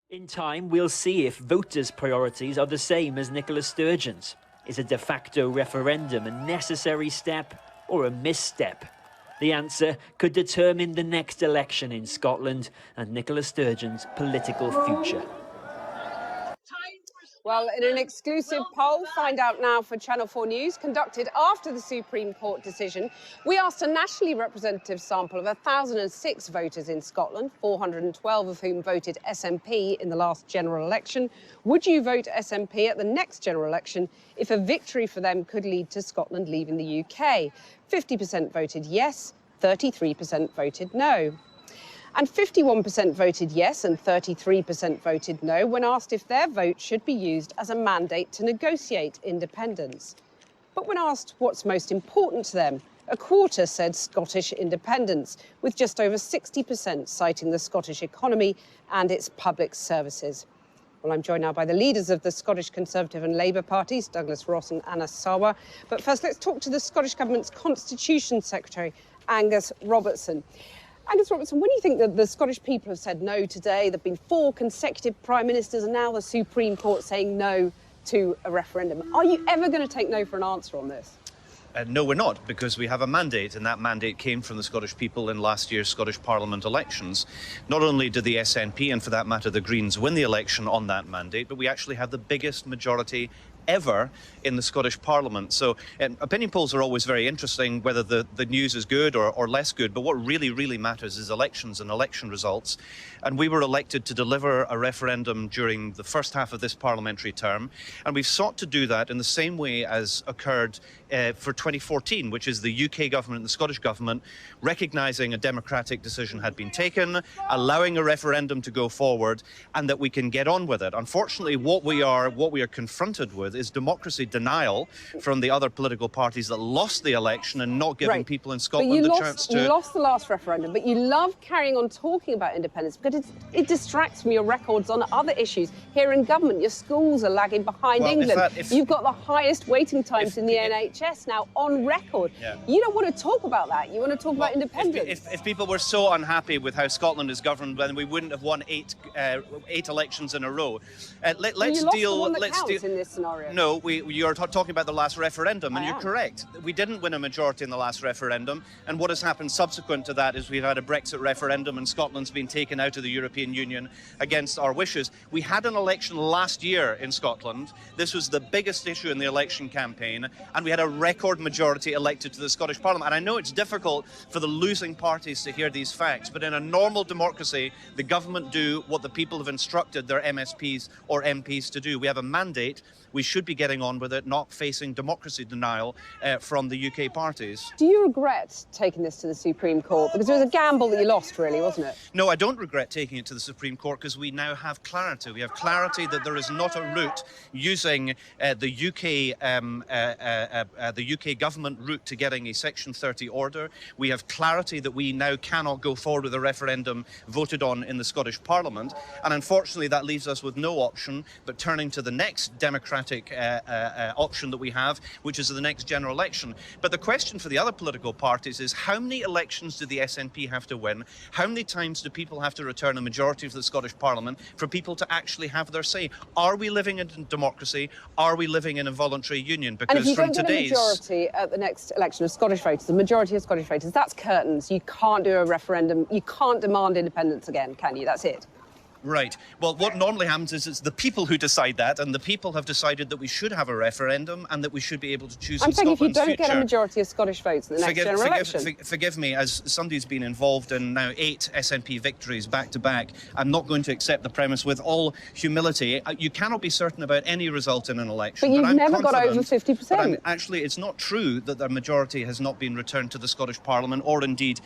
In time, we'll see if voters' priorities are the same as Nicola Sturgeon's. Is a de facto referendum a necessary step or a misstep? The answer could determine the next election in Scotland and Nicola Sturgeon's political future. Well, in an exclusive poll, find out now for Channel 4 News, conducted after the Supreme Court decision, we asked a nationally representative sample of 1,006 voters in Scotland, 412 of whom voted SNP in the last general election. Would you vote SNP at the next general election if a victory for them could lead to Scotland leaving the UK? 50% voted yes, 33% voted no. And 51% voted yes and 33% voted no when asked if their vote should be used as a mandate to negotiate independence. But when asked what's most important to them, a quarter said Scottish independence, with just over 60% citing the Scottish economy and its public services. Well, I'm joined now by the leaders of the Scottish Conservative and Labour parties, Douglas Ross and Anna Sarwar. But first, let's talk to the Scottish Government's Constitution Secretary, Angus Robertson. Angus Robertson, when you think that the Scottish people have said no today, there have been 4 consecutive prime ministers and now the Supreme Court saying no to a referendum, are you ever going to take no for an answer on this? No, we're not, because we have a mandate, and that mandate came from the Scottish people in last year's Scottish Parliament elections. Not only did the SNP, and for that matter the Greens, win the election on that mandate, but we actually have the biggest majority ever in the Scottish Parliament. So opinion polls are always very interesting, whether the news is good or less good, but what really matters is elections and election results. And we were elected to deliver a referendum during the first half of this parliamentary term, and we've sought to do that in the same way as occurred for 2014, which is the UK government and the Scottish government recognising a democratic decision had been taken, allowing a referendum to go forward, and that we can get on with it. Unfortunately, what we are confronted with is democracy denial from the other political parties that lost the election and not giving people in Scotland the chance to... You lost the last referendum, but you love carrying on talking about independence because it distracts from your records on other issues. Here in government, your schools are lagging behind England. You've got the highest waiting times in the NHS now on record. Yeah. You don't want to talk about that. You want to talk about independence. If people were so unhappy with how Scotland is governed, then we wouldn't have won eight elections in a row. Let's deal. Let's deal in this scenario. No, you're talking about the last referendum, and you're correct. We didn't win a majority in the last referendum, and what has happened subsequent to that is we've had a Brexit referendum and Scotland's been taken out of the European Union against our wishes. We had an election last year in Scotland. This was the biggest issue in the election campaign, and we had a record majority elected to the Scottish Parliament. And I know it's difficult for the losing parties to hear these facts, but in a normal democracy, the government do what the people have instructed their MSPs or MPs to do. We have a mandate. We should be getting on with it, not facing democracy denial from the UK parties. Do you regret taking this to the Supreme Court? Because it was a gamble that you lost, really, wasn't it? No, I don't regret taking it to the Supreme Court because we now have clarity. We have clarity that there is not a route using the UK government route to getting a Section 30 order. We have clarity that we now cannot go forward with a referendum voted on in the Scottish Parliament. And unfortunately, that leaves us with no option but turning to the next democratic option that we have, which is the next general election. But the question for the other political parties is, how many elections do the SNP have to win? How many times do people have to return a majority of the Scottish Parliament for people to actually have their say? Are we living in democracy? Are we living in a voluntary union? Because and if you don't get a majority at the next election of Scottish voters, the majority of Scottish voters, that's curtains. You can't do a referendum. You can't demand independence again, can you? That's it. Right. Well, what normally happens is it's the people who decide that, and the people have decided that we should have a referendum and that we should be able to choose I'm saying if you don't future. get a majority of Scottish votes in the next general election. Forgive me, as somebody who's been involved in now 8 SNP victories back to back, I'm not going to accept the premise with all humility. You cannot be certain about any result in an election. But you've never got over 50%. Actually, it's not true that the majority has not been returned to the Scottish Parliament, or indeed,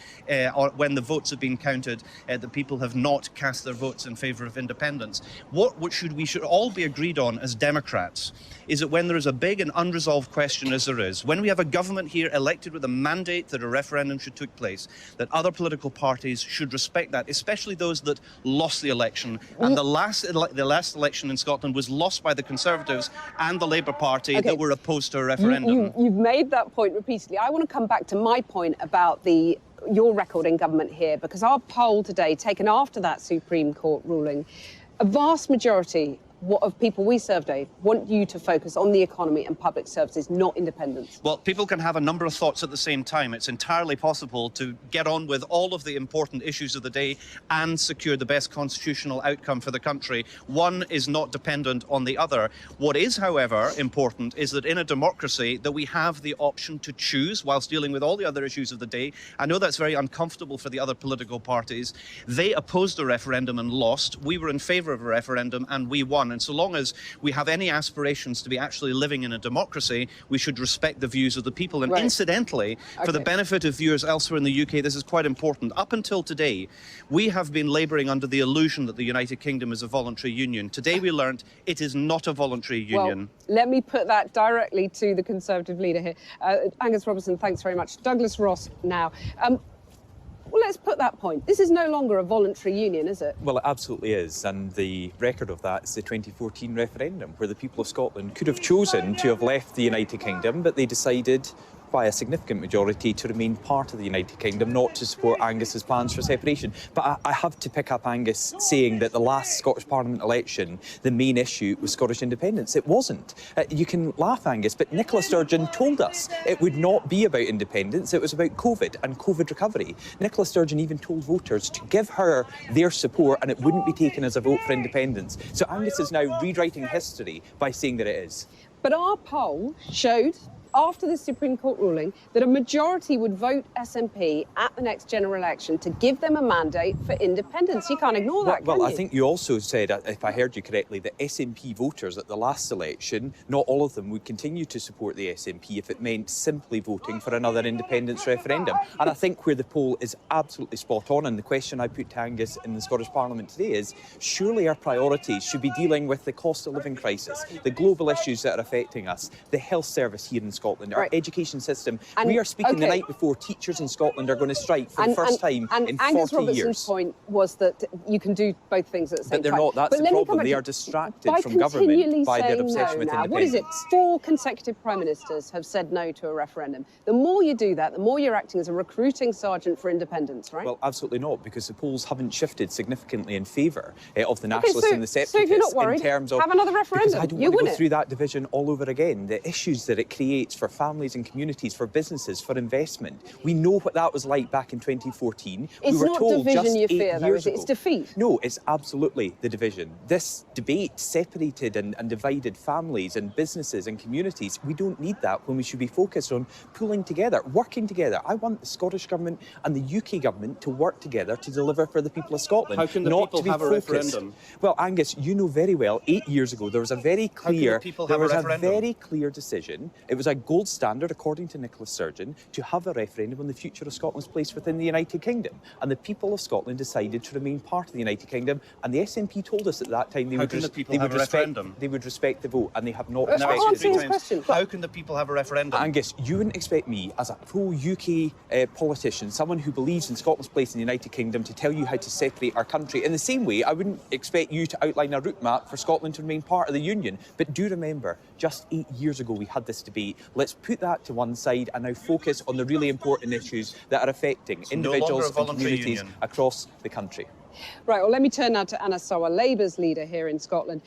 when the votes have been counted, the people have not cast their votes in favour of independence. What we should all be agreed on as Democrats is that when there is a big and unresolved question, as there is, when we have a government here elected with a mandate that a referendum should take place, that other political parties should respect that, especially those that lost the election. And the last election in Scotland was lost by the Conservatives and the Labour Party that were opposed to a referendum. You've made that point repeatedly. I want to come back to my point about your record in government here, because our poll today, taken after that Supreme Court ruling, A vast majority of people we serve, Dave, want you to focus on the economy and public services, not independence. Well, people can have a number of thoughts at the same time. It's entirely possible to get on with all of the important issues of the day and secure the best constitutional outcome for the country. One is not dependent on the other. What is, however, important is that in a democracy that we have the option to choose whilst dealing with all the other issues of the day. I know that's very uncomfortable for the other political parties. They opposed a referendum and lost. We were in favour of a referendum and we won. And so long as we have any aspirations to be actually living in a democracy, we should respect the views of the people. And incidentally, for the benefit of viewers elsewhere in the UK, this is quite important. Up until today, we have been labouring under the illusion that the United Kingdom is a voluntary union. Today we learnt it is not a voluntary union. Well, let me put that directly to the Conservative leader here. Angus Robertson, thanks very much. Douglas Ross now. Well, let's put that point. This is no longer a voluntary union, is it? Well, it absolutely is, and the record of that is the 2014 referendum, where the people of Scotland could have chosen to have left the United Kingdom, but they decided by a significant majority to remain part of the United Kingdom, not to support Angus's plans for separation. But I have to pick up Angus saying that the last Scottish Parliament election, the main issue was Scottish independence. It wasn't. You can laugh, Angus, but Nicola Sturgeon told us it would not be about independence, it was about COVID and COVID recovery. Nicola Sturgeon even told voters to give her their support and it wouldn't be taken as a vote for independence. So Angus is now rewriting history by saying that it is. But our poll showed, after the Supreme Court ruling, that a majority would vote SNP at the next general election to give them a mandate for independence. You can't ignore that, Well, can you? I think you also said, if I heard you correctly, that SNP voters at the last election, not all of them would continue to support the SNP if it meant simply voting for another independence referendum. And I think where the poll is absolutely spot on, and the question I put to Angus in the Scottish Parliament today is, surely our priorities should be dealing with the cost of living crisis, the global issues that are affecting us, the health service here in Scotland, our education system. And, we are speaking the night before teachers in Scotland are going to strike for the first time in 40 Angus Robertson's years. point was that you can do both things at the same time. But they're not. That's the problem. They are distracted from government by their obsession with independence. What is it? 4 consecutive prime ministers have said no to a referendum. The more you do that, the more you're acting as a recruiting sergeant for independence, right? Well, absolutely not, because the polls haven't shifted significantly in favour of the nationalists and the separatists. So if you're not worried, in terms of, have another referendum. Because I don't want to go through that division all over again. The issues that it creates for families and communities, for businesses, for investment. We know what that was like back in 2014. It's we were not told division just you 8 fear, though, years is it? ago. It's defeat. No, it's absolutely the division. This debate separated and divided families and businesses and communities. We don't need that when we should be focused on pulling together, working together. I want the Scottish Government and the UK Government to work together to deliver for the people of Scotland. How can the not people to be have a focused. referendum? Well, Angus, you know very well, 8 years ago, there was a very clear, very clear decision. It was a gold standard, according to Nicola Sturgeon, to have a referendum on the future of Scotland's place within the United Kingdom. And the people of Scotland decided to remain part of the United Kingdom. And the SNP told us at that time they would respect the vote, and they have not respected the vote. How can the people have a referendum? Angus, you wouldn't expect me, as a pro-UK politician, someone who believes in Scotland's place in the United Kingdom, to tell you how to separate our country. In the same way, I wouldn't expect you to outline a route map for Scotland to remain part of the Union. But do remember, just 8 years ago we had this debate. Let's put that to one side and now focus on the really important issues that are affecting individuals and communities across the country. Right, well, let me turn now to Anna Sower, Labour's leader here in Scotland.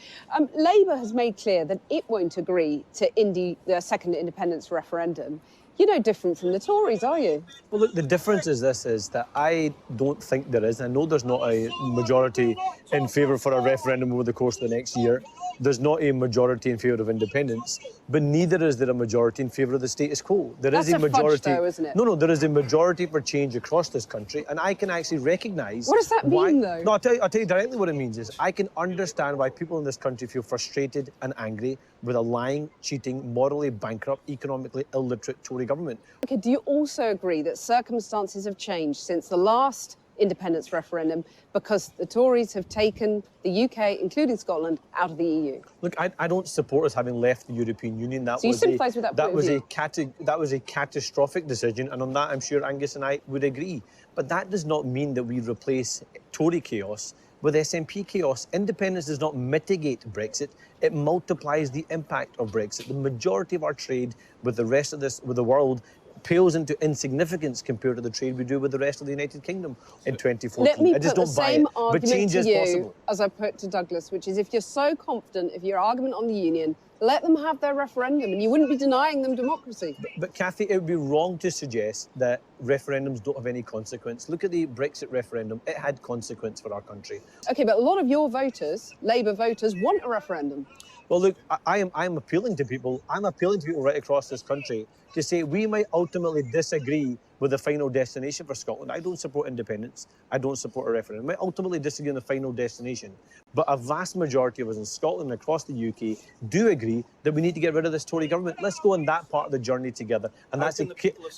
Labour has made clear that it won't agree to the second independence referendum. You're no different from the Tories, are you? Well, look, the difference is this, is that I don't think there is. I know there's not a majority in favour for a referendum over the course of the next year. There's not a majority in favour of independence, but neither is there a majority in favour of the status quo. That's a fudge, though, isn't it? No, there is a majority for change across this country, and I can actually recognise... What does that mean, though? No, I'll tell you directly what it means is I can understand why people in this country feel frustrated and angry with a lying, cheating, morally bankrupt, economically illiterate Tory government. OK, do you also agree that circumstances have changed since the last independence referendum because the Tories have taken the UK, including Scotland, out of the EU? Look, I don't support us having left the European Union. So you sympathise with that point of view? That was a catastrophic decision, and on that I'm sure Angus and I would agree. But that does not mean that we replace Tory chaos with SNP chaos. Independence does not mitigate Brexit, it multiplies the impact of Brexit. The majority of our trade with the rest of the world pales into insignificance compared to the trade we do with the rest of the United Kingdom in 2014. Let me I just put the don't buy same it. But argument change to is you possible. as I put to Douglas, which is if you're so confident of your argument on the union, let them have their referendum and you wouldn't be denying them democracy. But Cathy, it would be wrong to suggest that referendums don't have any consequence. Look at the Brexit referendum. It had consequence for our country. OK, but a lot of your voters, Labour voters, want a referendum. Well, look, I'm appealing to people. I'm appealing to people right across this country to say we might ultimately disagree with the final destination for Scotland. I don't support independence. I don't support a referendum. I might ultimately disagree on the final destination. But a vast majority of us in Scotland and across the UK do agree that we need to get rid of this Tory government. Let's go on that part of the journey together. And that's a case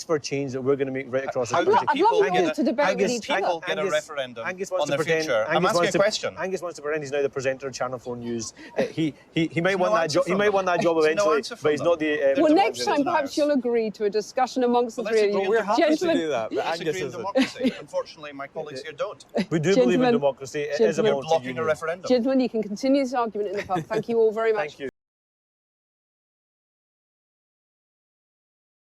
for change that we're going to make right across the country. I'd love you all to debate with each other. People get a referendum Angus on wants their to pretend. future. I'm asking a question. Angus wants to pretend he's now the presenter of Channel 4 News. He might want no that job. He might want that job There's no eventually, answer from but he's them. not the. Well, next time perhaps you'll agree to a discussion amongst the three of you. We're happy to Gentlemen, do that, but Let's Angus agree in isn't. democracy. Unfortunately, my colleagues here don't. We do believe in Gentlemen, democracy. It is a gentlemen, You're blocking a referendum. gentlemen, you can continue this argument in the pub. Thank you all very much. Thank you.